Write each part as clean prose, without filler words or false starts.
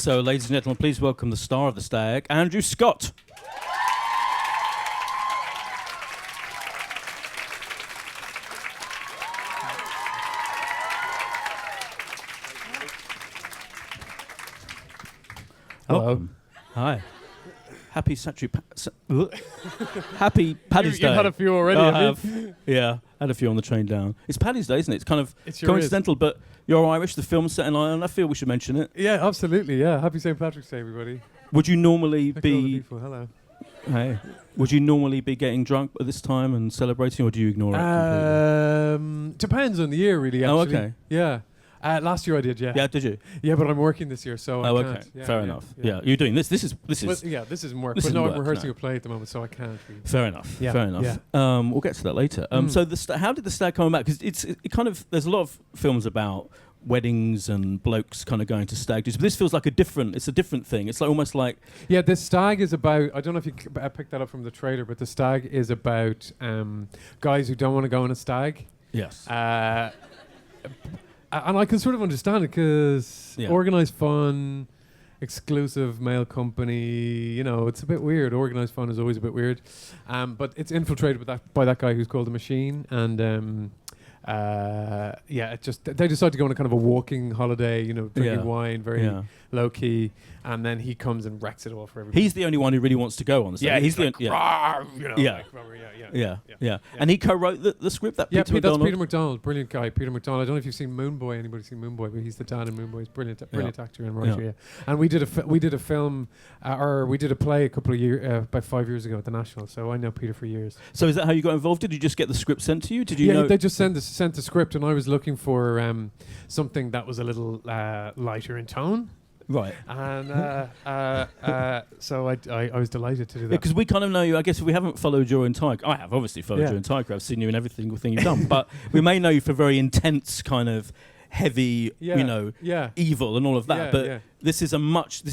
So, ladies and gentlemen, please welcome the star of the Stag, Andrew Scott. Hello. Welcome. Hi. Happy Happy Paddy's Day. You've had a few already, I have have. Yeah, had a few on the train down. It's Paddy's Day, isn't it? It's kind of sure coincidental, but you're Irish, the film's set in Ireland. I feel we should mention it. Yeah, absolutely. Yeah, happy St. Patrick's Day, everybody. Would you normally Thank you all the be... people. Hello. Hey. Would you normally be getting drunk at this time and celebrating, or do you ignore it completely? Depends on the year, really, actually. Oh, okay. Yeah. Last year I did, yeah. Yeah, did you? Yeah, but I'm working this year, so I okay. can't. Yeah, Fair enough. Yeah, you're doing this. This is. Well, yeah, this is work. this But is no, work, I'm rehearsing no. a play at the moment, so I can't. Really. Fair enough. Yeah, Fair enough. yeah. We'll get to that later. So how did the Stag come about? Because it kind of there's a lot of films about weddings and blokes kind of going to stag do's, but this feels like a different thing. It's like almost like the Stag is about, I don't know if you picked that up from the trailer, but the Stag is about guys who don't want to go on a stag. Yes. And I can sort of understand it because organised fun, exclusive male company, it's a bit weird. Organised fun is always a bit weird. But it's infiltrated by that guy who's called the Machine. And they decide to go on a kind of a walking holiday, drinking wine, very low key, and then he comes and wrecks it all for everybody. He's the only one who really wants to go on the stage. Yeah, he's like, yeah. And he co-wrote the script. Peter McDonald. That's Peter McDonald, brilliant guy. Peter McDonald. I don't know if you've seen Moonboy. Anybody seen Moonboy? But he's the dad in Moonboy. He's brilliant actor and writer. Yeah. And we did a film, or we did a play a couple of years, about 5 years ago at the National. So I know Peter for years. So is that how you got involved? Did you just get the script sent to you? Did you know? They just sent the script, and I was looking for something that was a little lighter in tone. Right. And so I was delighted to do that. Because we kind of know you, I guess if we haven't followed your entire... I have obviously followed your entire career. I've seen you in every single thing you've done. But we may know you for very intense kind of heavy, evil and all of that. But this is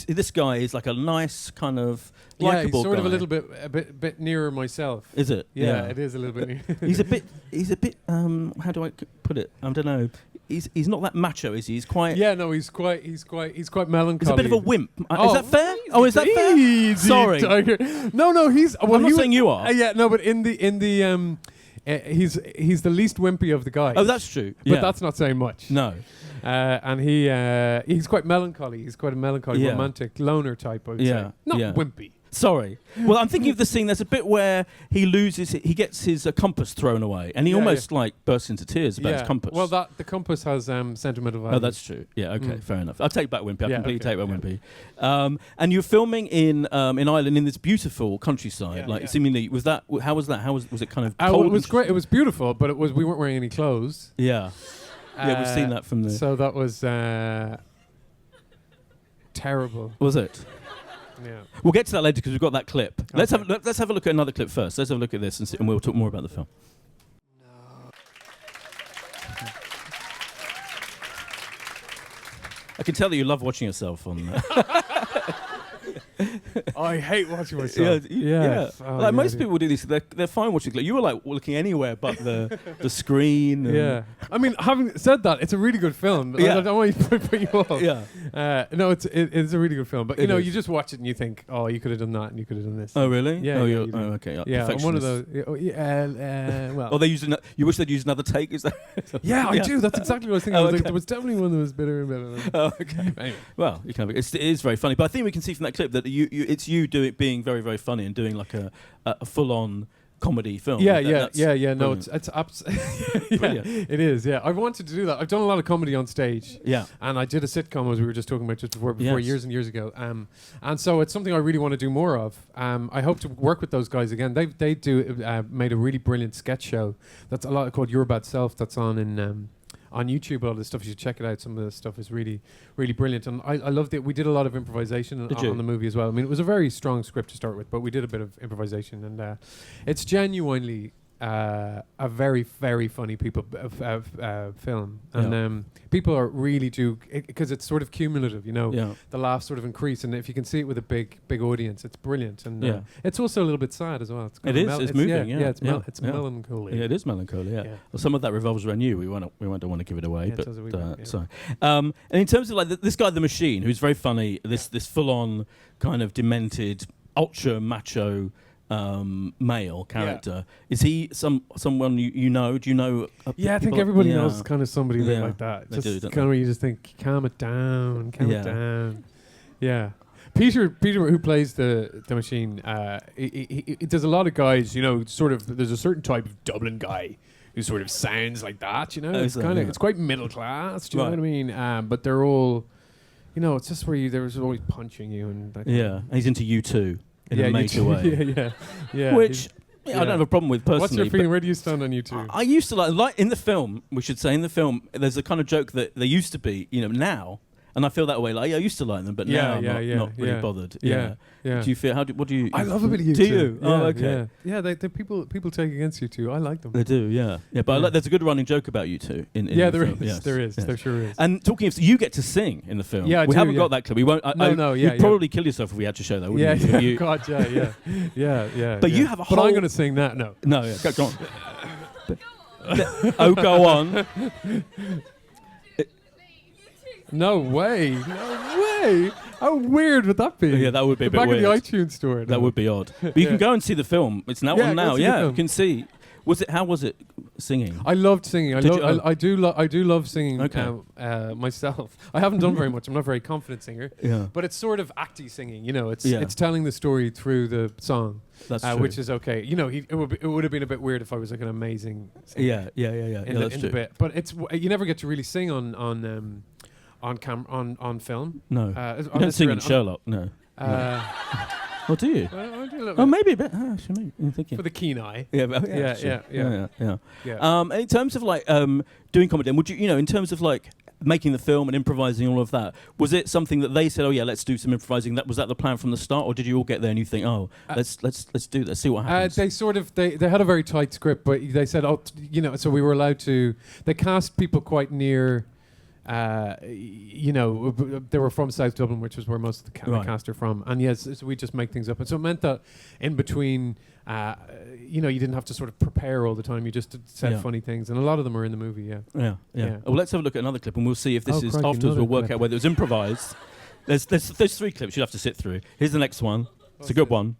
this guy is like a nice kind of likable he's sort guy. of a bit nearer myself. Is it? Yeah, it is a little bit near. He's a bit, how do I put it? I don't know. He's not that macho, is he? He's quite... Yeah, no, he's quite melancholy. He's a bit of a wimp. Is that fair? Is that fair? Easy, Sorry. Tiger. No, he's... I'm not saying you are. No, but in the he's the least wimpy of the guys. Oh, that's true. But that's not saying much. No. And he's quite melancholy. He's quite a melancholy, romantic, loner type, I would say. Not wimpy. Sorry. Well, I'm thinking of the scene. There's a bit where he gets his compass thrown away, and he almost like bursts into tears about his compass. Well, the compass has sentimental value. Oh, that's true. Yeah. Okay. Fair enough. I'll take back Wimpy. I completely take back Wimpy. And you're filming in Ireland in this beautiful countryside. Seemingly, was that? How was that? Was it kind of? Cold it was great. It was beautiful, but we weren't wearing any clothes. Yeah. Yeah, we've seen that from the. So that was terrible. Was it? Yeah. We'll get to that later because we've got that clip. Okay. Let's have a look at another clip first. Let's have a look at this and we'll talk more about the film. No. I can tell that you love watching yourself on. I hate watching myself. Yeah. Like most people do this, they're fine watching. Like you were like looking anywhere but the screen. Yeah. I mean, having said that, it's a really good film. I don't want to put you off. Yeah. No, it's a really good film. But you just watch it and you think, oh, you could have done that and you could have done this. Oh really? Yeah. Okay. Yeah. I'm one of those. Well. Or they used you wish they'd used another take. Is that? Yeah, I do. That's exactly what I was thinking. There was definitely one that was better and better. Oh, okay. Anyway. Well, you can. It is very funny, but I think we can see from that clip that it's you being very, very funny and doing like a full-on comedy film. Yeah. No, it's it is. Yeah, I wanted to do that. I've done a lot of comedy on stage. Yeah, and I did a sitcom as we were just talking about just before years and years ago. And so it's something I really want to do more of. I hope to work with those guys again. They made a really brilliant sketch show that's a lot called Your Bad Self. That's on YouTube, all this stuff. You should check it out. Some of the stuff is really, really brilliant. And I loved it. We did a lot of improvisation on the movie as well. I mean, it was a very strong script to start with, but we did a bit of improvisation. And it's genuinely a very, very funny film, and people are really do because it's sort of cumulative, you know. Yeah. The laughs sort of increase, and if you can see it with a big audience, it's brilliant. And it's also a little bit sad as well. It's moving. It's melancholy. Yeah, it is melancholy. Yeah. Well, some of that revolves around you. We don't want to give it away, but sorry. And in terms of like this guy, the Machine, who's very funny. This full on kind of demented, ultra macho. Male character. Is he someone you know? Do you know? I think everybody knows kind of somebody like that. Just kind of where you just think, calm it down. Yeah. Peter, who plays the Machine, there's a lot of guys, you know, sort of. There's a certain type of Dublin guy who sort of sounds like that, you know. It's kind of it's quite middle class. Do you know what I mean? But they're all, you know, it's just where there's always punching you and and he's into you too. In a major way. Yeah. Which I don't have a problem with personally. What's your feeling? Where do you stand on U2? I used to like in the film, we should say in the film, there's a kind of joke that there used to be, you know, now. And I feel that way. Like I used to like them, but now I'm not really bothered. Yeah. Do you feel? What do you? I love a bit of U2. Do you? Yeah, okay. Yeah. They people take against U2. I like them. They do. Yeah. But there's a good running joke about U2 in there the film. Is. There is. There sure is. And talking of, you get to sing in the film. Yeah, we haven't got that clip. We won't. You'd probably kill yourself if we had to show that. Wouldn't you? God, yeah. But you have a whole. But I'm going to sing that. No. Go on. Go on. No way. How weird would that be? Yeah, that would be a bit weird. Back in the iTunes store. That would be odd. But you can go and see the film. It's now on now. Yeah, you can see. How was it singing? I loved singing. I do love singing myself. I haven't done very much. I'm not a very confident singer. Yeah. But it's sort of acty singing. You know, it's telling the story through the song. That's true. Which is okay. You know, it would have been a bit weird if I was like an amazing singer. Yeah. In the bit. But you never get to really sing on film. No. You don't sing in Sherlock. No. Oh, do you? I do a little bit. Maybe a bit. I'm thinking. For the keen eye. Yeah. In terms of like doing comedy, would you in terms of like making the film and improvising all of that, was it something that they said, oh yeah, let's do some improvising? Was that the plan from the start, or did you all get there and you think, oh, let's do this, see what happens? They sort of they had a very tight script, but they said, so we were allowed to. They cast people quite near. They were from South Dublin, which is where most of the cast are from, and so we just make things up, and so it meant that in between, you didn't have to sort of prepare all the time. You just said funny things, and a lot of them are in the movie. Yeah. Well, let's have a look at another clip, and we'll see if this is afterwards. We'll work out whether it was improvised. There's 3 clips you'll have to sit through. Here's the next one. It's a good one.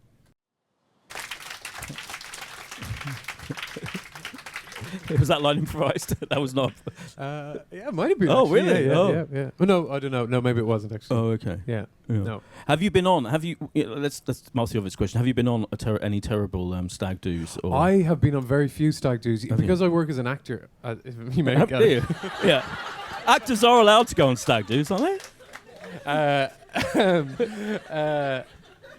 Was that line improvised? That was not. It might have been. Oh, actually. Really? Yeah. Oh, no, I don't know. No, maybe it wasn't actually. Oh, okay. Yeah. No. Have you been on? Let's ask the obvious question. Have you been on any terrible stag do's? Or I have been on very few stag do's because I work as an actor. You may get it. Yeah. Actors are allowed to go on stag do's, aren't they?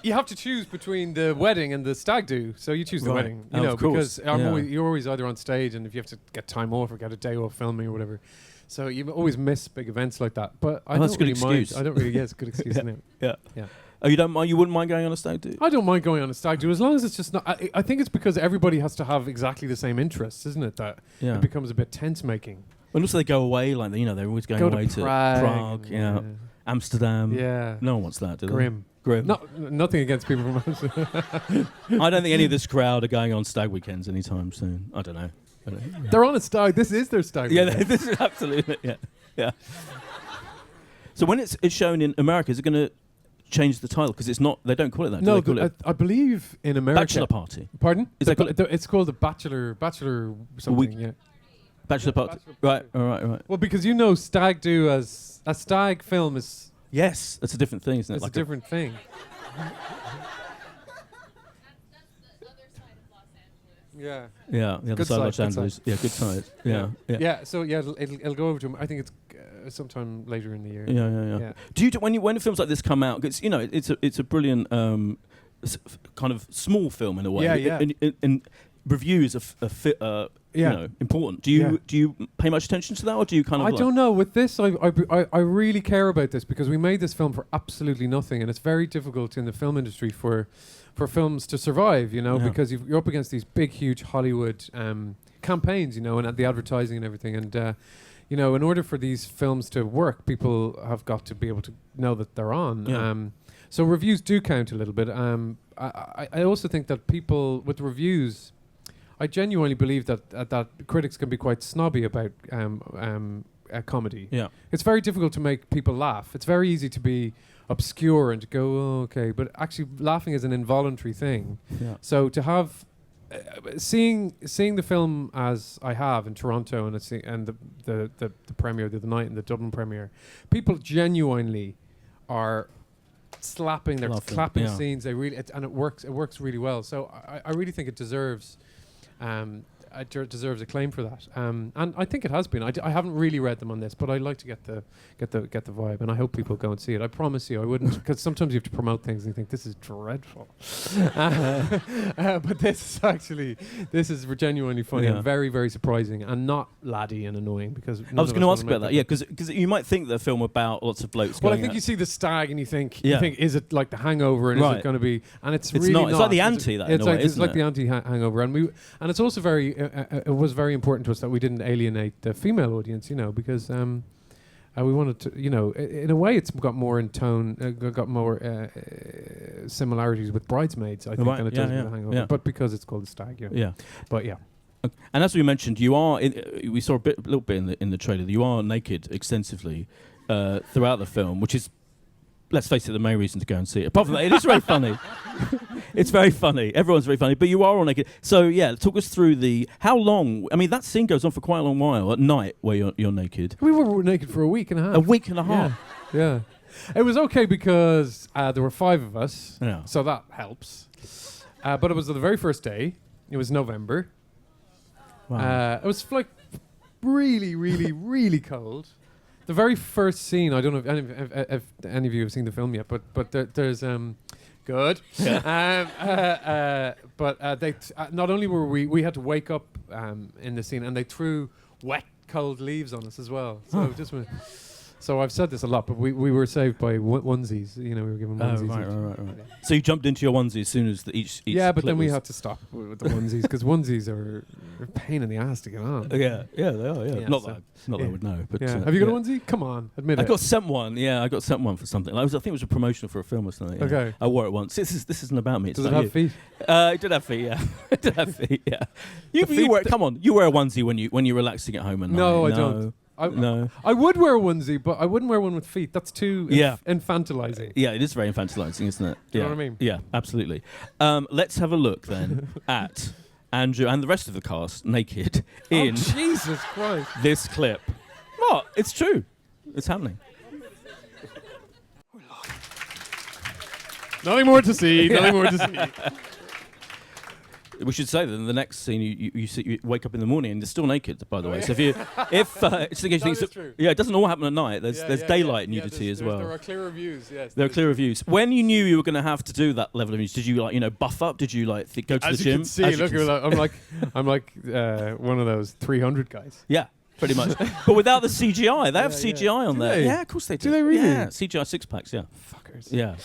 You have to choose between the wedding and the stag do, so you choose the wedding, because you're always either on stage, and if you have to get time off or get a day off filming or whatever, so you always miss big events like that. But I don't really mind. I don't really. Yeah, it's a good excuse. Yeah. Oh, you don't mind? You wouldn't mind going on a stag do? I don't mind going on a stag do as long as it's just not. I think it's because everybody has to have exactly the same interests, isn't it? That it becomes a bit tense making. And also they go away, like they're always going away to Prague, Amsterdam. Yeah. No one wants that, do they? Grim. Nothing against people from Amsterdam. I don't think any of this crowd are going on stag weekends anytime soon. I don't know. They're on a stag. This is their stag. Yeah, this is absolutely. Yeah. So when it's shown in America, is it going to change the title? Because it's not. They don't call it that. No, I believe in America. Bachelor Party. Pardon? It's called the Bachelor something. Bachelor Party. Right. All right. Well, because stag do as a stag film is. Yes, that's a different thing, isn't it? It's a different thing. That's the other side of Los Angeles. Yeah, the other side of Los Angeles. Yeah, good side. Yeah. So it'll go over to. I think it's sometime later in the year. Yeah. Do you when films like this come out? Because it's a brilliant kind of small film in a way. Yeah. And reviews are important. Do you pay much attention to that, or do you kind of? I don't know. With this, I really care about this because we made this film for absolutely nothing, and it's very difficult in the film industry for films to survive. Because you're up against these big, huge Hollywood campaigns, and the advertising and everything, and. In order for these films to work, people have got to be able to know that they're on. Yeah. So reviews do count a little bit. I also think that people with reviews, I genuinely believe that critics can be quite snobby about comedy. Yeah. It's very difficult to make people laugh. It's very easy to be obscure and to go, oh, okay, but actually laughing is an involuntary thing. Yeah. So to have seeing the film as I have in Toronto and the premiere the other night and the Dublin premiere, people genuinely are slapping, they're clapping scenes. They really and it works really well. So I really think it deserves acclaim for that. And I think it has been. I haven't really read them on this, but I like to get the vibe, and I hope people go and see it. I promise you, I wouldn't, because sometimes you have to promote things and you think this is dreadful. But this is genuinely funny and very, very surprising, and not laddie and annoying. Because I was going to ask about that. Yeah, because you might think the film about lots of blokes. Well, I think you see the Stag and you think, is it like The Hangover, and is it going to be? And it's really not. It's like the anti that. It's like the anti-Hangover, and it's also very. It was very important to us that we didn't alienate the female audience, because we wanted to, in a way, it's got more in tone, got more similarities with Bridesmaids, I think, than it does with The Hangover. But because it's called The Stag, But yeah. And as we mentioned, you are. We saw a little bit in the trailer. You are naked extensively throughout the film, which is, let's face it, the main reason to go and see it. Apart from that, it is very funny. It's very funny. Everyone's very funny. But you are all naked. So, talk us through how long... I mean, that scene goes on for quite a long while at night where you're naked. We were naked for a week and a half. A week and a half? Yeah. It was okay because there were 5 of us. Yeah. So that helps. But it was the very first day. It was November. Wow. It was like really, really, really cold. The very first scene, I don't know if any of you have seen the film yet, but there's good. But they not only were we had to wake up in the scene, and they threw wet, cold leaves on us as well. So so I've said this a lot, but we were saved by onesies. We were given onesies. Right. So you jumped into your onesie as soon as each yeah, but then we had to stop with the onesies because onesies are a pain in the ass to get on. Yeah, they are. Yeah, not that I would know. But have you got a onesie? Come on, admit it. I got sent one. Yeah, I got sent one for something. I think it was a promotion for a film or something. Yeah. Okay. I wore it once. This isn't about me. Does it have feet? It did have feet. Yeah, it did have feet. Yeah. You wear a onesie when you're relaxing at home at night. No, I don't. No. I would wear a onesie, but I wouldn't wear one with feet. That's too infantilizing. Yeah, it is very infantilizing, isn't it? Do you know what I mean? Yeah, absolutely. Let's have a look then at Andrew and the rest of the cast naked in Jesus Christ. This clip. What? It's true. It's happening. Nothing more to see. Nothing more to see. We should say that in the next scene, you wake up in the morning and you're still naked. By the way, so it's true. Yeah, it doesn't all happen at night. There's daylight nudity as well. There are clear reviews. Yes, there are clear reviews. When you knew you were going to have to do that level of nudity, did you buff up? Did you go to the gym? As you can see, I'm like one of those 300 guys. Yeah. Pretty much, but without the CGI, they have CGI on there. They? Yeah, of course they do. Do they really? Yeah, CGI six packs. Yeah, fuckers. Yeah.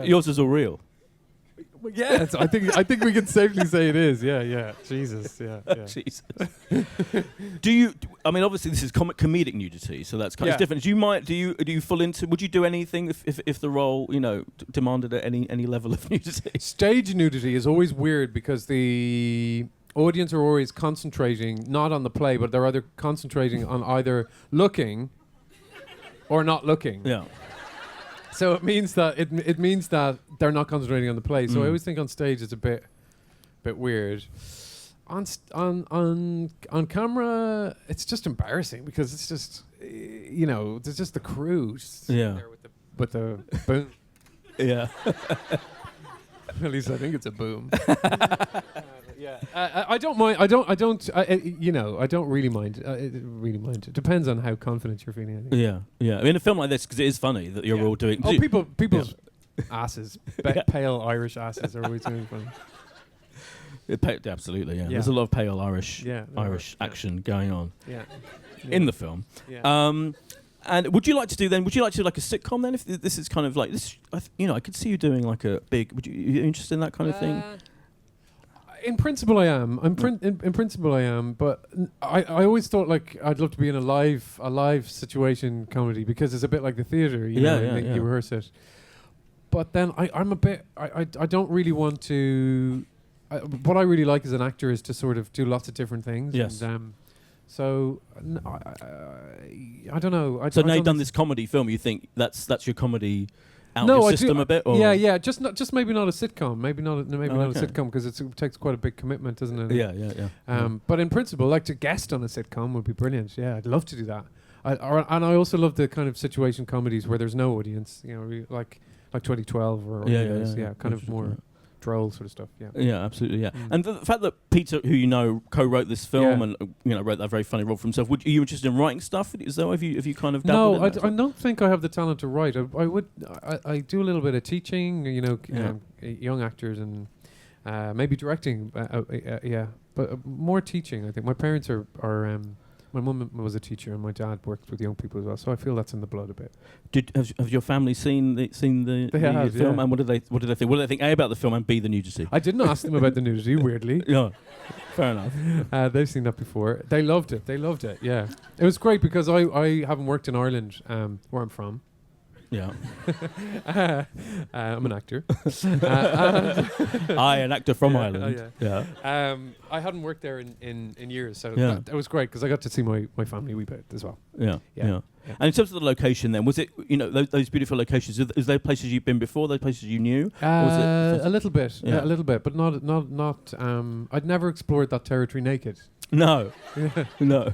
Yours is all real. Yeah, I think we can safely say it is. Yeah. Jesus. Yeah. Jesus. Do you? I mean, obviously this is comedic nudity, so that's kind of different. Do you fall into? Would you do anything if the role demanded any level of nudity? Stage nudity is always weird because the audience are always concentrating not on the play, but they're either concentrating on either looking or not looking. Yeah. So it means that it means that they're not concentrating on the play. So I always think on stage it's a bit weird. On camera, it's just embarrassing because it's just there's just the crew there with the boom. Yeah. At least I think it's a boom. I don't mind. I don't really mind. It depends on how confident you're feeling. I think. Yeah. I mean, a film like this, because it is funny that you're all doing. Oh, people asses, pale Irish asses are always really fun. Absolutely, yeah. There's a lot of pale Irish action going on in the film. Yeah. And would you like to do like a sitcom then? If this is kind of like this, I could see you doing like a big. Are you interested in that kind of thing? In principle, I am. In principle, I am. But I always thought like I'd love to be in a live situation comedy because it's a bit like the theatre. You rehearse it. But then I'm a bit. I don't really want to. What I really like as an actor is to sort of do lots of different things. Yes. And, so I don't know. So now you've done this comedy film, you think that's your comedy out of your system a bit? Or? Yeah. Just maybe not a sitcom. Maybe not a sitcom because it takes quite a big commitment, doesn't it? Yeah. But in principle, like to guest on a sitcom would be brilliant. Yeah, I'd love to do that. And I also love the kind of situation comedies where there's no audience. You know, like 2012 or kind of more. Droll sort of stuff, absolutely, and the fact that Peter, who co-wrote this film and wrote that very funny role for himself, are you interested in writing stuff? Is that have you kind of dabbled in that? I don't think I have the talent to write. I do a little bit of teaching, young actors and maybe directing, but more teaching. I think my parents are my mum was a teacher and my dad worked with young people as well, so I feel that's in the blood a bit. Have your family seen the film? And what did they think? What did they think A, about the film, and B, the nudity? I didn't ask them about the nudity, weirdly. Yeah, fair enough. They've seen that before. They loved it. Yeah, it was great because I haven't worked in Ireland, where I'm from. Yeah. I'm an actor. An actor from Ireland. I hadn't worked there in years, so that was great because I got to see my family a wee bit as well. Yeah. And in terms of the location then, was it, those beautiful locations, is there places you've been before, those places you knew? A little bit, but not I'd never explored that territory naked. No, no,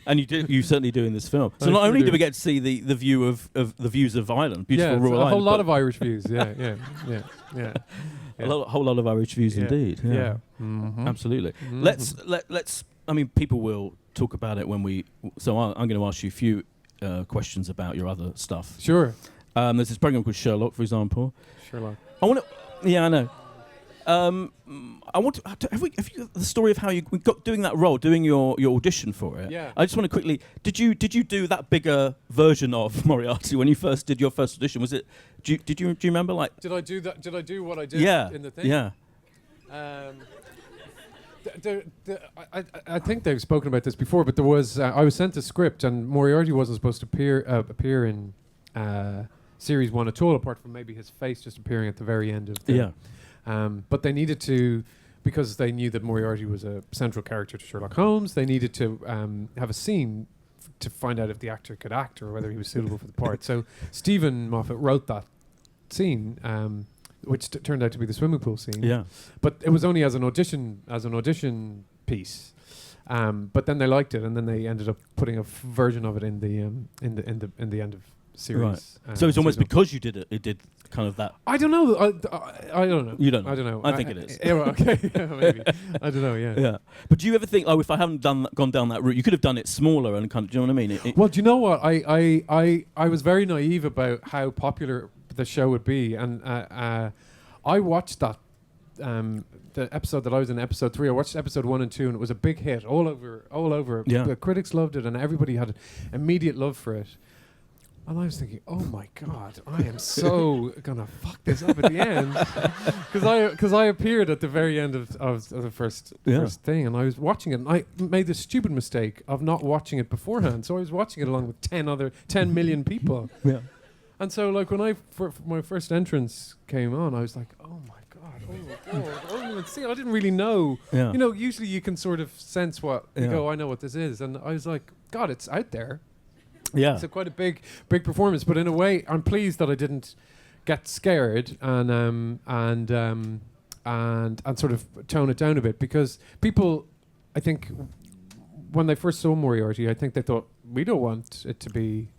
and you certainly do in this film. So not only do we get to see the view of the views of Ireland, beautiful rural Ireland, a whole lot of Irish views. Yeah. A whole lot of Irish views indeed. Yeah. Mm-hmm. Absolutely. Mm-hmm. Let's. I mean, people will talk about it when we. So I'm going to ask you a few questions about your other stuff. Sure. There's this program called Sherlock, for example. Sherlock. I want to. Yeah, I know. I want to. Have you the story of how you got doing that role, doing your audition for it? Yeah. I just want to quickly. Did you do that bigger version of Moriarty when you first did your first audition? Was it? Do you remember like? Did I do that? Did I do what I did? In the thing? Yeah. I think they've spoken about this before, but there was I was sent a script, and Moriarty wasn't supposed to appear in series 1 at all, apart from maybe his face just appearing at the very end of the. Yeah. But they needed to, because they knew that Moriarty was a central character to Sherlock Holmes, they needed to have a scene to find out if the actor could act or whether he was suitable for the part. So Stephen Moffat wrote that scene, which turned out to be the swimming pool scene. Yeah. But it was only as an audition piece. But then they liked it, and then they ended up putting a version of it in the end of series. Right. So it's almost because you did it. It did kind of that. I don't know. I don't know. You don't know. I don't know. I think it is. Yeah, well, okay. Maybe. I don't know. Yeah. Yeah. But do you ever think, if I haven't gone down that route, you could have done it smaller and kind of. Do you know what I mean? Well, do you know what? I was very naive about how popular the show would be, and I watched that. The episode that I was in, episode 3, I watched episode 1 and 2, and it was a big hit all over. Yeah. The critics loved it, and everybody had immediate love for it. And I was thinking, oh my God, I am so gonna fuck this up at the end, because I appeared at the very end of the first thing, and I was watching it, and I made the stupid mistake of not watching it beforehand. So I was watching it along with 10 million people. Yeah. And so, like, when my first entrance came on, I was like, oh my God, I didn't really know. Yeah. You know, usually you can sort of sense what you go, I know what this is, and I was like, God, it's out there. Yeah, it's quite a big performance, but in a way, I'm pleased that I didn't get scared and sort of tone it down a bit, because people, I think, when they first saw Moriarty, I think they thought, we don't want it to be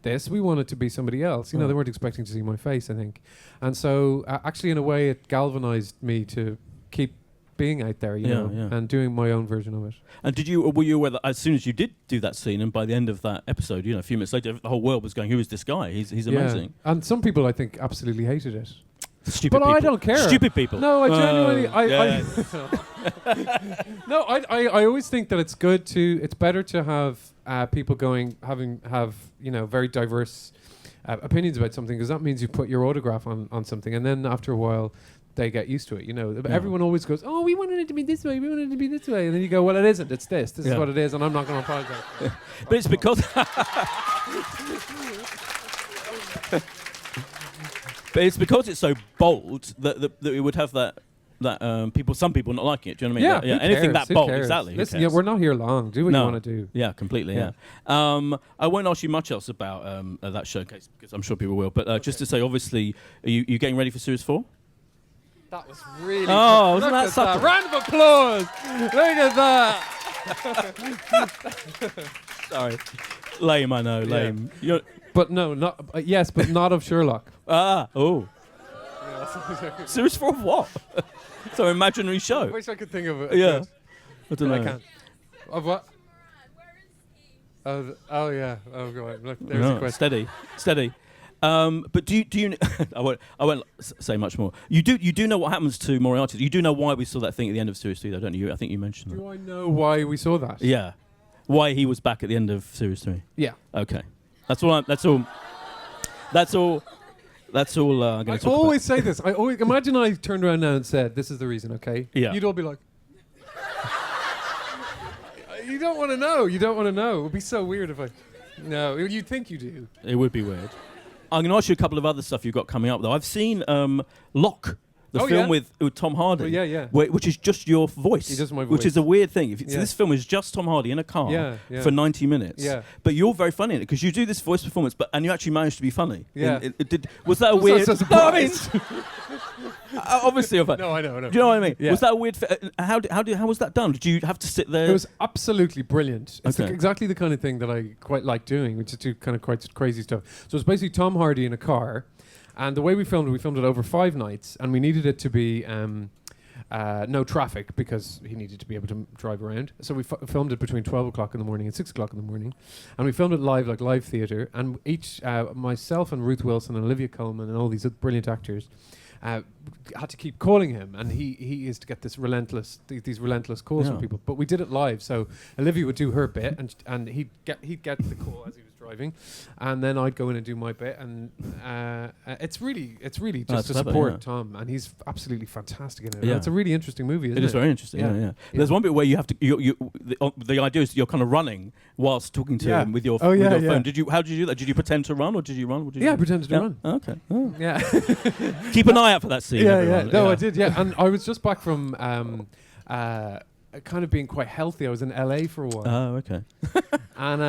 this, we want it to be somebody else. You know, they weren't expecting to see my face, I think, and so actually, in a way, it galvanized me to keep being out there, you know, and doing my own version of it. And were you aware that as soon as you did do that scene, and by the end of that episode, you know, a few minutes later, the whole world was going, "Who is this guy? He's amazing." And some people, I think, absolutely hated it. Stupid but people. I don't care. Stupid people. No, I genuinely, no, I always think that it's better to have people have you know, very diverse opinions about something, because that means you put your autograph on something, and then after a while they get used to it, you know. Everyone always goes, "Oh, we wanted it to be this way, we wanted it to be this way," and then you go, "Well, it isn't, it's this is what it is, and I'm not going to apologize." But it's because but it's because it's so bold that it would have that some people not liking it. Do you know what I mean? Yeah, anything that bold, cares? exactly. Listen, we're not here long. Do what you want to do. Yeah, completely. Yeah. I won't ask you much else about that showcase, because I'm sure people will. But just to say, obviously, are you getting ready for series 4? That was really. Oh, wasn't that subtle? Round of applause! Look at that. Sorry, lame. I know, lame. But no, not yes, but not of Sherlock. Oh. Series 4 of what? Some imaginary show. I wish I could think of it. Yeah. I don't know. I can't. Of what? Oh yeah. Oh god. Look, there's a question. Steady. But do you? I won't say much more. You do know what happens to Moriarty. You do know why we saw that thing at the end of series 3, though, don't you? I think you mentioned that. Do I know why we saw that? Yeah. Why he was back at the end of series 3? Yeah. Okay. That's all. I'm going to talk about. I always say this. I always imagine I turned around now and said, "This is the reason." Okay. Yeah. You'd all be like, "You don't want to know. You don't want to know." It would be so weird if I. No, you think you do. It would be weird. I'm going to ask you a couple of other stuff you've got coming up, though. I've seen Lock, the film with Tom Hardy, which is just your voice. He does my voice. Which is a weird thing. So this film is just Tom Hardy in a car for 90 minutes. Yeah. But you're very funny in it, because you do this voice performance, and you actually managed to be funny. Yeah. Was that a weird... surprise? Obviously. No, I know. Do you know what I mean? Yeah. Was that a weird... how was that done? Did you have to sit there? It was absolutely brilliant. It's exactly the kind of thing that I quite like doing, which is do kind of quite crazy stuff. So it's basically Tom Hardy in a car, and the way we filmed it over 5 nights, and we needed it to be no traffic, because he needed to be able to drive around. So we filmed it between 12 o'clock in the morning and 6 o'clock in the morning, and we filmed it live, like live theatre. And each myself and Ruth Wilson and Olivia Colman and all these brilliant actors had to keep calling him, and he is to get these relentless calls from people. But we did it live, so Olivia would do her bit, and he'd get the call as he was driving, and then I'd go in and do my bit, and it's really just to support Tom, and he's absolutely fantastic in it. Yeah. It's a really interesting movie, isn't it? It is very interesting. Yeah. There's one bit where you have to. The idea is you're kind of running whilst talking to him with your phone. How did you do that? Did you pretend to run, or did you run? I pretended to run. Okay. Oh. Yeah. Keep an eye out for that scene. No, I did. Yeah, and I was just back from kind of being quite healthy. I was in LA for a while. Oh, okay. and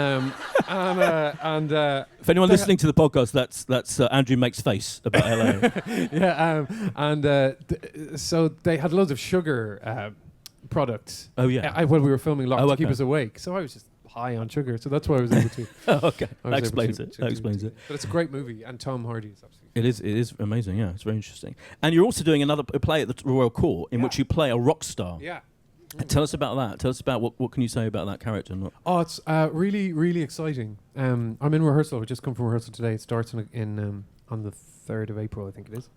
if anyone listening to the podcast, that's Andrew Make's face about LA. So they had loads of sugar products. Oh yeah. When we were filming Lock to keep us awake. So I was just high on sugar. So that's why I was able to. Okay. That explains it. But it's a great movie, and Tom Hardy is absolutely. It is amazing. Yeah, it's very interesting. And you're also doing another play at the Royal Court in which you play a rock star. Yeah. Tell us about that. Tell us about what can you say about that character? Oh, it's really, really exciting. I'm in rehearsal. I just come from rehearsal today. It starts on the 3rd of April, I think it is.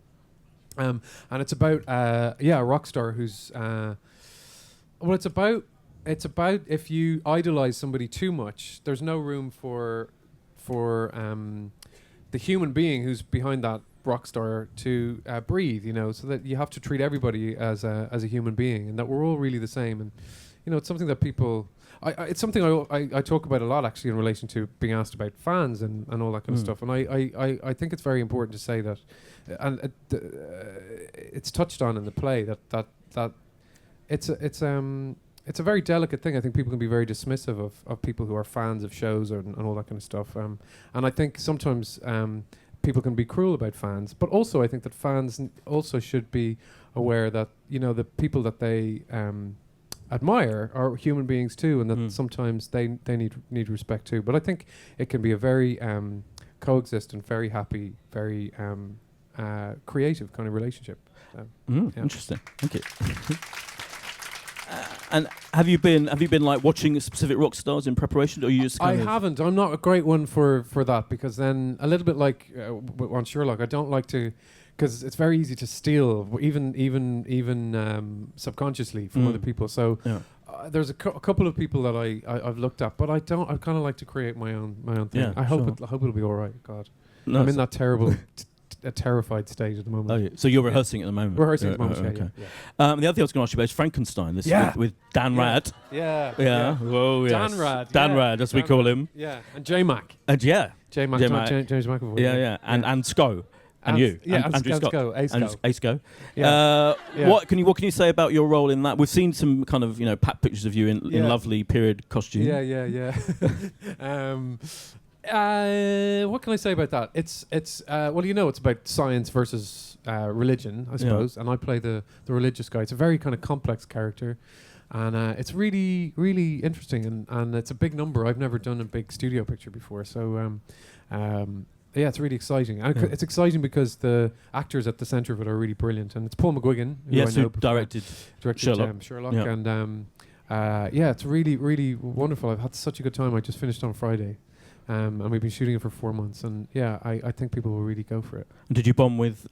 And it's about a rock star who's it's about if you idolize somebody too much, there's no room for the human being who's behind that rock star to breathe, so that you have to treat everybody as a human being, and that we're all really the same. And it's something that people it's something I talk about a lot, actually, in relation to being asked about fans and all that kind of stuff. And I think it's very important to say that, and it's touched on in the play that it's a very delicate thing. I think people can be very dismissive of people who are fans of shows and all that kind of stuff. And I think sometimes people can be cruel about fans, but also I think that fans also should be aware that the people that they admire are human beings too, and that sometimes they need respect too. But I think it can be a very coexistent, very happy, very creative kind of relationship. Interesting. Thank you. And have you been like watching specific rock stars in preparation, or you just? I haven't. I'm not a great one for that, because then a little bit like on Sherlock, I don't like to, because it's very easy to steal, even subconsciously from other people. So there's a couple of people that I've looked at, but I don't. I kind of like to create my own thing. Yeah, I hope it'll be all right. God, I'm in that terrible. A terrified stage at the moment. Oh, yeah. So you're rehearsing at the moment? Rehearsing at the moment, okay. Yeah. The other thing I was going to ask you about is Frankenstein, with Dan Rad. Yeah. Whoa, yes. Dan Rad, as we call him. Yeah. And J-Mac. And James McAvoy. Yeah. And Sco. And you. Yeah, Andrew Scott. Sco. Yeah. What can you say about your role in that? We've seen some kind of, pat pictures of you in lovely period costume. Yeah. What can I say about that? It's it's about science versus religion, I suppose, and I play the religious guy. It's a very kind of complex character, and it's really, really interesting, and it's a big number. I've never done a big studio picture before, so it's really exciting. And it's exciting because the actors at the centre of it are really brilliant, and it's Paul McGuigan, who directed Sherlock, and it's really, really wonderful. I've had such a good time. I just finished on Friday. And we've been shooting it for 4 months, and I think people will really go for it. And did you bond with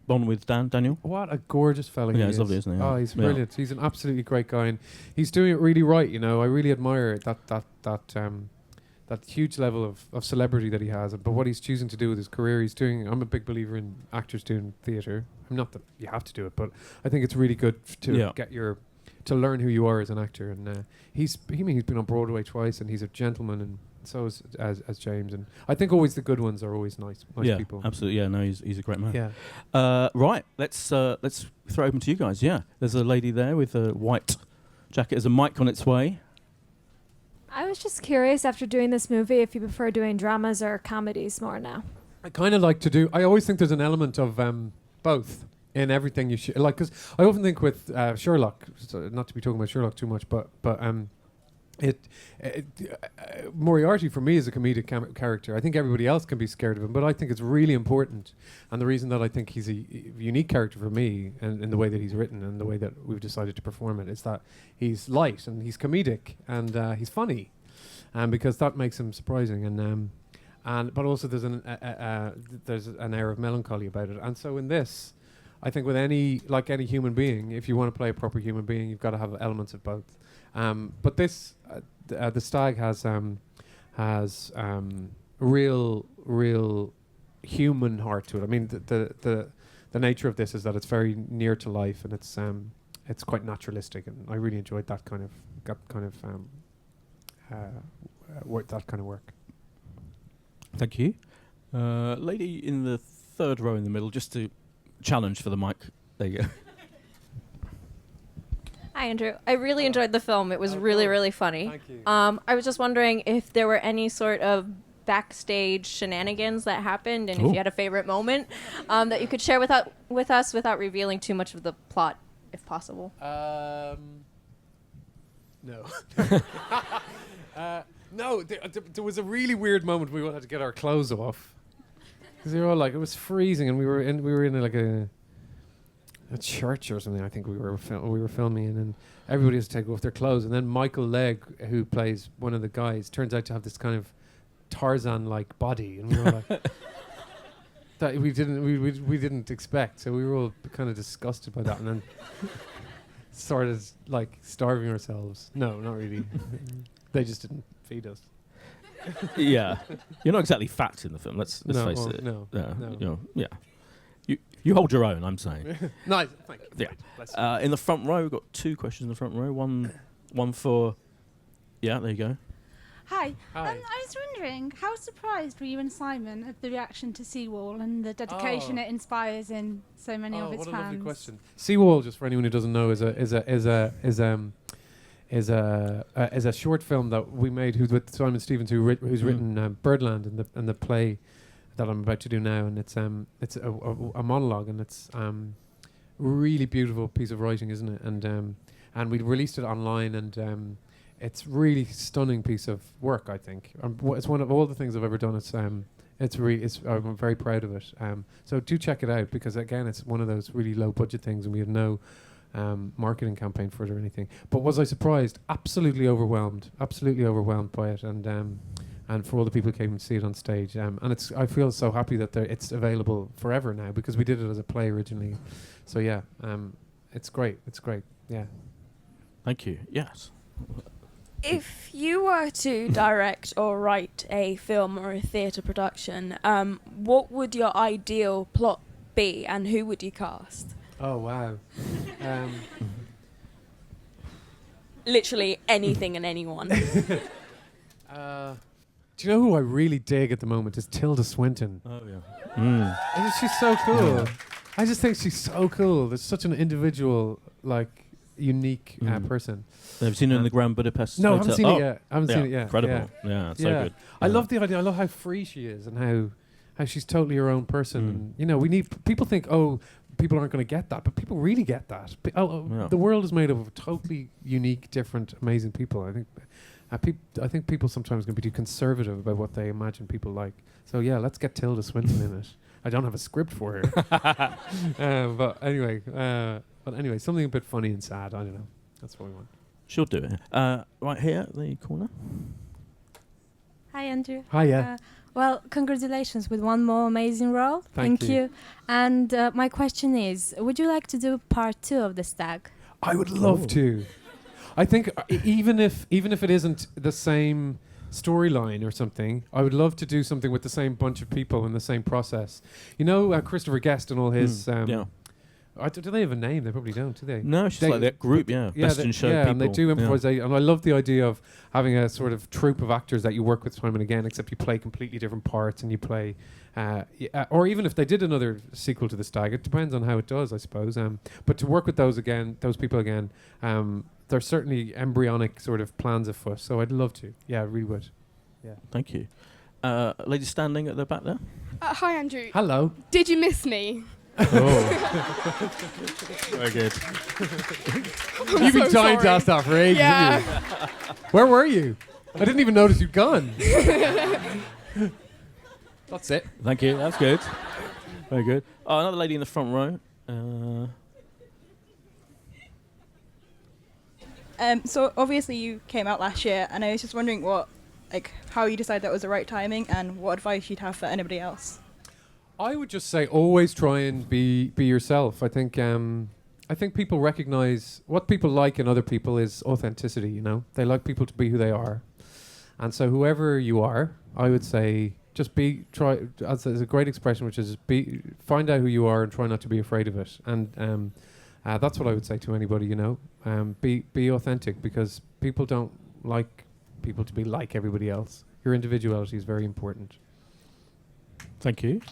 Daniel? What a gorgeous fella! Yeah, he's lovely, isn't he? Oh, he's brilliant. He's an absolutely great guy, and he's doing it really right. I really admire that huge level of celebrity that he has. But what he's choosing to do with his career, I'm a big believer in actors doing theatre. Not that you have to do it, but I think it's really good to to learn who you are as an actor. And he's been on Broadway twice, and he's a gentleman, and so is as James, and I think always the good ones are always nice people. Absolutely. Yeah, no, he's a great man. Yeah. Right, let's throw open to you guys. Yeah, there's a lady there with a white jacket. There's a mic on its way. I was just curious, after doing this movie, if you prefer doing dramas or comedies more now. I kind of like to do. I always think there's an element of both in everything you should like. Because I often think with Sherlock, not to be talking about Sherlock too much, but Moriarty for me is a comedic character. I think everybody else can be scared of him, but I think it's really important. And the reason that I think he's a unique character for me, and in the way that he's written and the way that we've decided to perform it, is that he's light and he's comedic and he's funny, and because that makes him surprising. But also there's an air of melancholy about it. And so in this, I think with any human being, if you want to play a proper human being, you've got to have elements of both. But this, the Stag has real human heart to it. I mean, the nature of this is that it's very near to life, and it's quite naturalistic, and I really enjoyed that kind of work. Thank you, lady in the third row in the middle. Just to challenge for the mic. There you go. Hi, Andrew. I really enjoyed the film. It was really, really funny. Thank you. I was just wondering if there were any sort of backstage shenanigans that happened, and if you had a favorite moment that you could share with us without revealing too much of the plot, if possible. No. No, there was a really weird moment we had to get our clothes off. Because they were all like, it was freezing, and we were in like a church or something. I think we were filming in, and everybody has to take off their clothes. And then Michael Legg, who plays one of the guys, turns out to have this kind of Tarzan-like body, and we were like, that we didn't expect. So we were all kind of disgusted by that, and then started like starving ourselves. No, not really. They just didn't feed us. Yeah, you're not exactly fat in the film. Let's face it. No. Yeah. You hold your own, I'm saying. Nice, thank you. Yeah. In the front row, we've got 2 questions in the front row. One for... Yeah, there you go. Hi. I was wondering, how surprised were you and Simon at the reaction to Seawall and the dedication it inspires in so many of its fans? What a lovely question. Seawall, just for anyone who doesn't know, is a short film that we made with Simon Stevens, who's written Birdland and the play that I'm about to do now, and it's a monologue, and it's really beautiful piece of writing, isn't it? And we released it online, and it's really stunning piece of work, I think. It's one of all the things I've ever done. I'm very proud of it. So do check it out, because again, it's one of those really low budget things, and we have no marketing campaign for it or anything. But was I surprised? Absolutely overwhelmed by it, and for all the people who came to see it on stage. And I feel so happy that it's available forever now, because we did it as a play originally. So yeah, it's great. Yeah. Thank you. Yes. If you were to direct or write a film or a theatre production, what would your ideal plot be, and who would you cast? Oh wow. Literally anything and anyone. Do you know who I really dig at the moment is Tilda Swinton. Oh yeah. She's so cool. I just think she's so cool. There's such an individual, unique person. Have you seen her in the Grand Budapest No, I Hotel? haven't seen it yet. I haven't seen it yet. Incredible. Yeah, it's so good. I love the idea. I love how free she is, and how she's totally her own person. And, we need people think, people aren't going to get that, but people really get that. The world is made up of totally unique, different, amazing people. I think people sometimes can be too conservative about what they imagine people like. So yeah, let's get Tilda Swinton in it. I don't have a script for her, but anyway, something a bit funny and sad. I don't know. That's what we want. She'll do it. Right here at the corner. Hi, Andrew. Hiya. Well, congratulations with one more amazing role. Thank you. And my question is, would you like to do part 2 of the Stag? I would love to. I think even if it isn't the same storyline or something, I would love to do something with the same bunch of people in the same process. Christopher Guest and all his. Do they have a name? They probably don't, do they? No, it's just like that group, Best in Show people. And they do improvisation. And I love the idea of having a sort of troupe of actors that you work with time and again, except you play completely different parts and you play... or even if they did another sequel to The Stag, it depends on how it does, I suppose. But to work with those people again, there's certainly embryonic sort of plans afoot, so I'd love to. Yeah, I really would. Yeah. Thank you. Lady standing at the back there. Hi, Andrew. Hello. Did you miss me? Oh. Very good. You've been dying to ask that for ages, haven't you? Where were you? I didn't even notice you'd gone. That's it. Thank you. That's good. Very good. Oh, another lady in the front row. So obviously you came out last year, and I was just wondering how you decided that was the right timing, and what advice you'd have for anybody else. I would just say always try and be yourself. I think people recognize what people like in other people is authenticity. They like people to be who they are, and so whoever you are, I would say just try. As a great expression, which is find out who you are and try not to be afraid of it. And that's what I would say to anybody. Be authentic, because people don't like people to be like everybody else. Your individuality is very important. Thank you.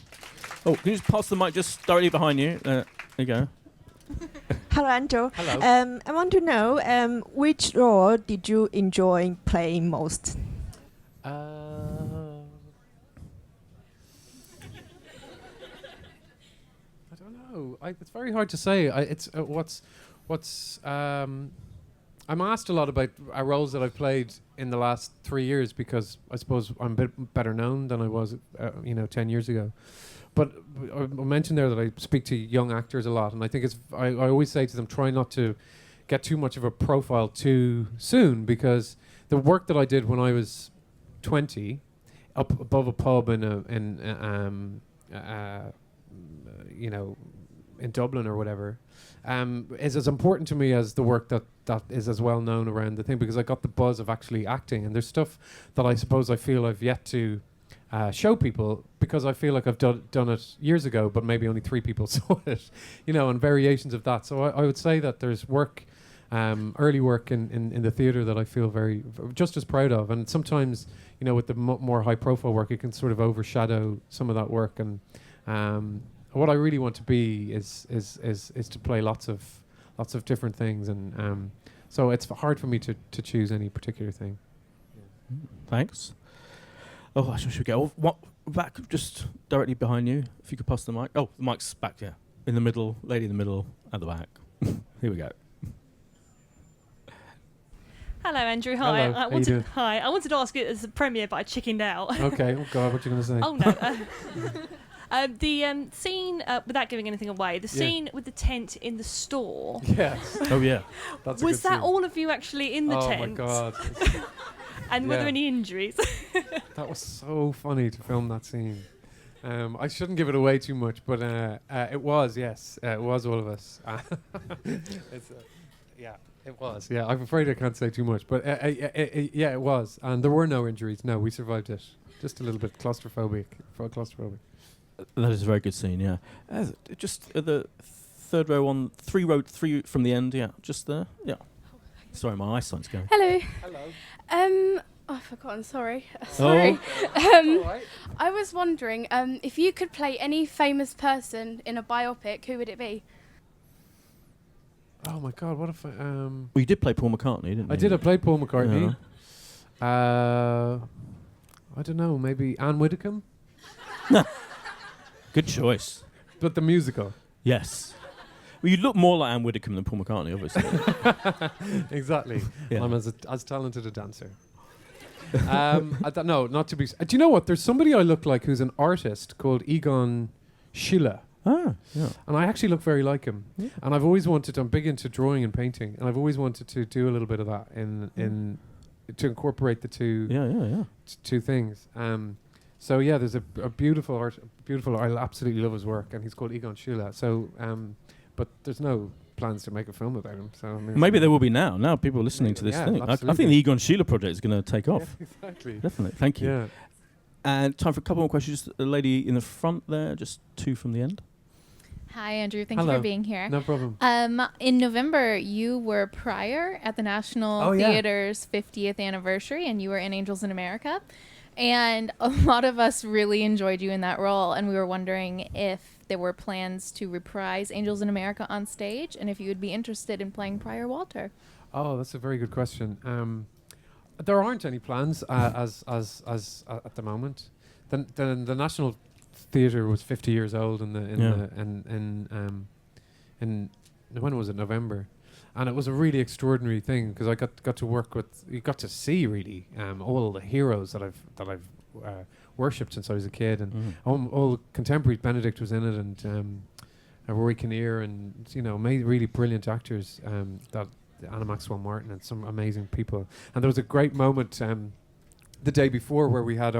Oh, can you just pass the mic just directly behind you? There you go. Hello, Andrew. Hello. I want to know which role did you enjoy playing most? I don't know. It's very hard to say. I'm asked a lot about roles that I've played in the last 3 years, because I suppose I'm a bit better known than I was, 10 years ago. But I mentioned there that I speak to young actors a lot, and I think I always say to them, try not to get too much of a profile too soon, because the work that I did when I was 20, up above a pub in Dublin or whatever, is as important to me as the work that is as well known around the thing, because I got the buzz of actually acting, and there's stuff that I suppose I feel I've yet to show people, because I feel like I've done it years ago, but maybe only 3 people saw it, and variations of that. So I would say that there's work, early work in the theatre that I feel just as proud of, and sometimes with the more high profile work, it can sort of overshadow some of that work. And what I really want to be is to play lots of different things, and so it's hard for me to choose any particular thing. Thanks. Oh, should we go back just directly behind you? If you could pass the mic. Oh, the mic's back, yeah. In the middle, lady in the middle, at the back. Here we go. Hello, Andrew. Hi. Hello. How you doing? Hi. I wanted to ask it as a premiere, but I chickened out. Okay. Oh God, what are you going to say? Oh The scene, without giving anything away, the scene with the tent in the store. Yes. Oh yeah. Was that all of you actually in the tent? Oh my god. And were there any injuries? That was so funny to film that scene. I shouldn't give it away too much, but it was, yes. It was all of us. It was. Yeah, I'm afraid I can't say too much, but yeah, it was. And there were no injuries. No, we survived it. Just a little bit claustrophobic. That is a very good scene, yeah. Just the third row on, three from the end, yeah, just there, yeah. Sorry, my eyesight's going. Hello. Hello. I've forgotten, sorry. Sorry. Right. I was wondering, if you could play any famous person in a biopic, who would it be? Oh my god, what if I... Well, you did play Paul McCartney, didn't you? I did, I played Paul McCartney. Yeah. I don't know, maybe Anne Widdecombe? Good choice. But the musical. Yes. Well, you look more like Anne Widdecombe than Paul McCartney, obviously. Exactly. Yeah. I'm as talented a dancer. No, not to be... do you know what? There's somebody I look like who's an artist called Egon Schiele. Ah, yeah. And I actually look very like him. Yeah. And I've always wanted... I'm big into drawing and painting. And I've always wanted to do a little bit of that in to incorporate the two two things. So yeah, there's a beautiful I absolutely love his work, and he's called Egon Schiele. So, but there's no plans to make a film about him. So I mean, maybe there will be now. Now people listening to this thing. I think the Egon Schiele project is going to take off. Yeah, exactly. Definitely. Thank you. Yeah. And time for a couple more questions. Just a lady in the front there, just two from the end. Hi, Andrew. Thank you for being here. No problem. In November, you were Prior at the National Theatre's 50th anniversary, and you were in Angels in America. And a lot of us really enjoyed you in that role, and we were wondering if there were plans to reprise Angels in America on stage, and if you would be interested in playing Prior Walter. Oh, that's a very good question. There aren't any plans as at the moment. The National Theatre was 50 years old in when was it, November, and it was a really extraordinary thing because I got to work with, you got to see really all the heroes that I've worshipped since I was a kid, and all contemporaries. Benedict was in it, and Rory Kinnear, and really brilliant actors, that Anna Maxwell Martin, and some amazing people. And there was a great moment the day before where we had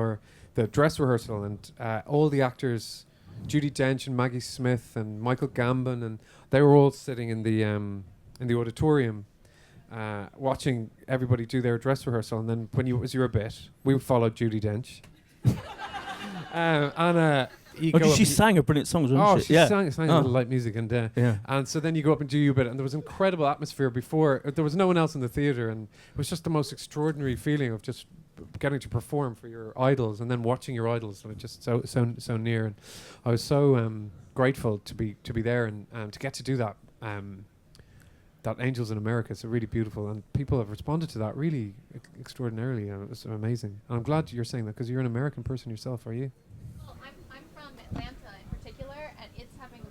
the dress rehearsal, and all the actors, Judi Dench and Maggie Smith and Michael Gambon, and they were all sitting in the auditorium watching everybody do their dress rehearsal. And then when it was your bit, we followed Judi Dench. She sang a brilliant song, wasn't she? She sang a little light music, and so then you go up and do your bit, and there was incredible atmosphere before. There was no one else in the theatre, and it was just the most extraordinary feeling of just getting to perform for your idols, and then watching your idols, and just so near. And I was so grateful to be there, and to get to do that. That Angels in America, it's really beautiful, and people have responded to that really extraordinarily. It was amazing. And I'm glad you're saying that, because you're an American person yourself, are you? Well, I'm from Atlanta in particular, and it's having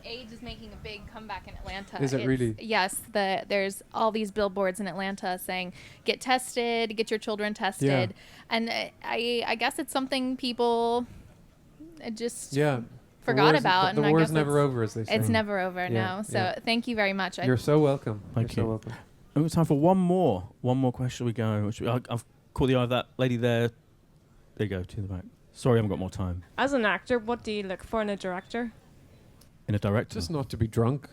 AIDS is making a big comeback in Atlanta. Is it really? Yes. There's all these billboards in Atlanta saying, get tested, get your children tested. And I guess it's something people just forgot about. The war's never over, as they say. It's never over, no. So thank you very much. You're so welcome. Thank you. So welcome. And we have time for one more question. We go. I've caught the eye of that lady there. There you go, to the back. Sorry, I haven't got more time. As an actor, what do you look for in a director? In a director? Just not to be drunk.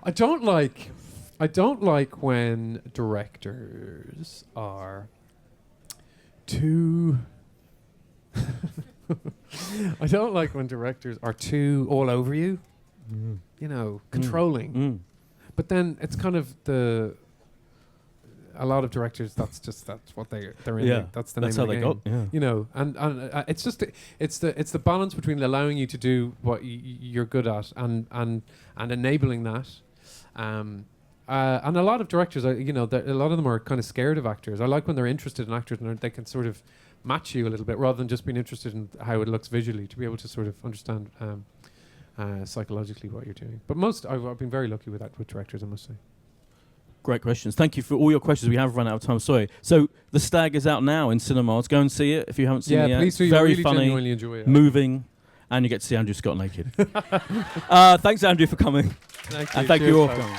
I don't like when directors are too... I don't like when directors are too all over you, controlling. But then it's kind of a lot of directors, that's what they're in. Yeah, that's the name of the game. And it's just it's the balance between allowing you to do what you're good at and enabling that. And a lot of directors, a lot of them are kind of scared of actors. I like when they're interested in actors and they can sort of match you a little bit rather than just being interested in how it looks visually, to be able to sort of understand psychologically what you're doing. But I've been very lucky with directors, I must say. Great questions. Thank you for all your questions. We have run out of time. Sorry. So The Stag is out now in cinemas. Go and see it if you haven't seen it yet. Please do. Very really funny, genuinely enjoy it. moving, and you get to see Andrew Scott naked. Thanks, Andrew, for coming. Thank you. And thank you all for coming.